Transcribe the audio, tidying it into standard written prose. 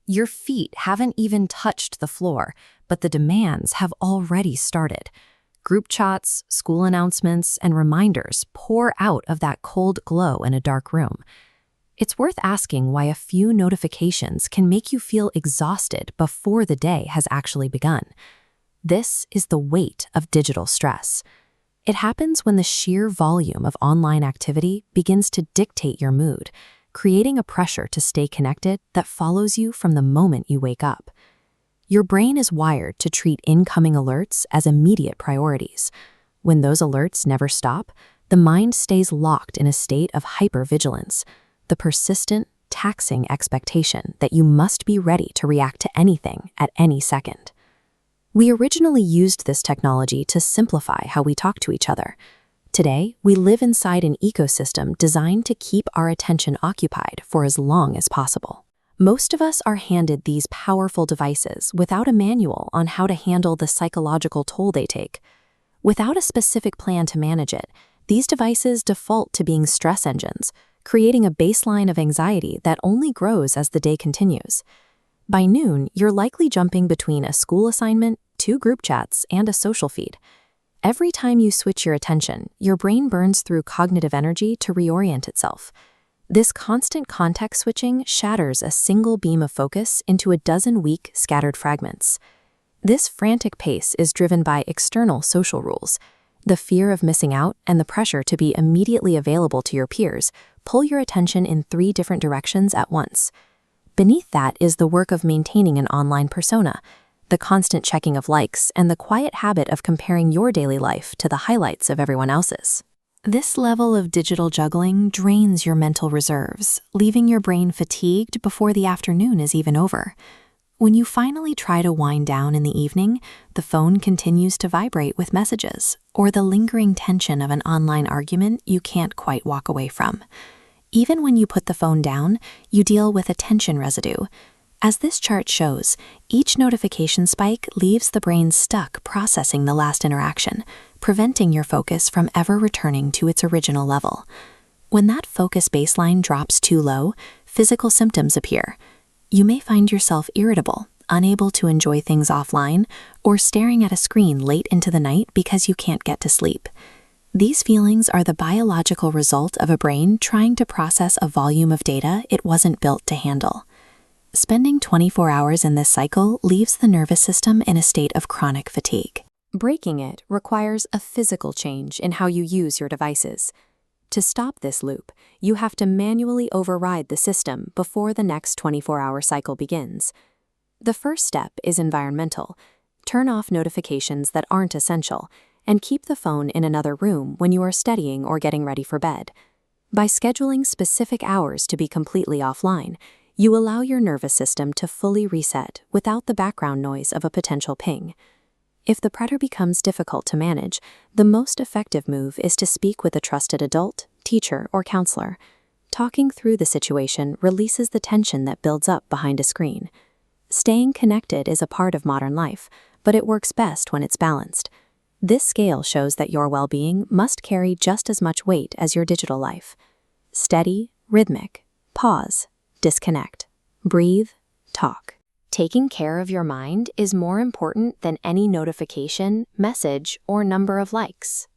Your feet haven't even touched the floor, but the demands have already started. Group chats, school announcements, and reminders pour out of that cold glow in a dark room. It's worth asking why a few notifications can make you feel exhausted before the day has actually begun. This is the weight of digital stress. It happens when the sheer volume of online activity begins to dictate your mood, creating a pressure to stay connected that follows you from the moment you wake up. Your brain is wired to treat incoming alerts as immediate priorities. When those alerts never stop, the mind stays locked in a state of hypervigilance, the persistent, taxing expectation that you must be ready to react to anything at any second. We originally used this technology to simplify how we talk to each other. Today, we live inside an ecosystem designed to keep our attention occupied for as long as possible. Most of us are handed these powerful devices without a manual on how to handle the psychological toll they take. Without a specific plan to manage it, these devices default to being stress engines, creating a baseline of anxiety that only grows as the day continues. By noon, you're likely jumping between a school assignment, 2 group chats, and a social feed. Every time you switch your attention, your brain burns through cognitive energy to reorient itself. This constant context switching shatters a single beam of focus into a dozen weak, scattered fragments. This frantic pace is driven by external social rules. The fear of missing out and the pressure to be immediately available to your peers pull your attention in 3 different directions at once. Beneath that is the work of maintaining an online persona, the constant checking of likes, and the quiet habit of comparing your daily life to the highlights of everyone else's. This level of digital juggling drains your mental reserves, leaving your brain fatigued before the afternoon is even over. When you finally try to wind down in the evening, the phone continues to vibrate with messages, or the lingering tension of an online argument you can't quite walk away from. Even when you put the phone down, you deal with attention residue. As this chart shows, each notification spike leaves the brain stuck processing the last interaction, preventing your focus from ever returning to its original level. When that focus baseline drops too low, physical symptoms appear. You may find yourself irritable, unable to enjoy things offline, or staring at a screen late into the night because you can't get to sleep. These feelings are the biological result of a brain trying to process a volume of data it wasn't built to handle. Spending 24 hours in this cycle leaves the nervous system in a state of chronic fatigue. Breaking it requires a physical change in how you use your devices. To stop this loop, you have to manually override the system before the next 24-hour cycle begins. The first step is environmental. Turn off notifications that aren't essential, and keep the phone in another room when you are studying or getting ready for bed. By scheduling specific hours to be completely offline, you allow your nervous system to fully reset without the background noise of a potential ping. If the predator becomes difficult to manage, the most effective move is to speak with a trusted adult, teacher, or counselor. Talking through the situation releases the tension that builds up behind a screen. Staying connected is a part of modern life, but it works best when it's balanced. This scale shows that your well-being must carry just as much weight as your digital life. Steady, rhythmic, pause, disconnect, breathe, talk. Taking care of your mind is more important than any notification, message, or number of likes.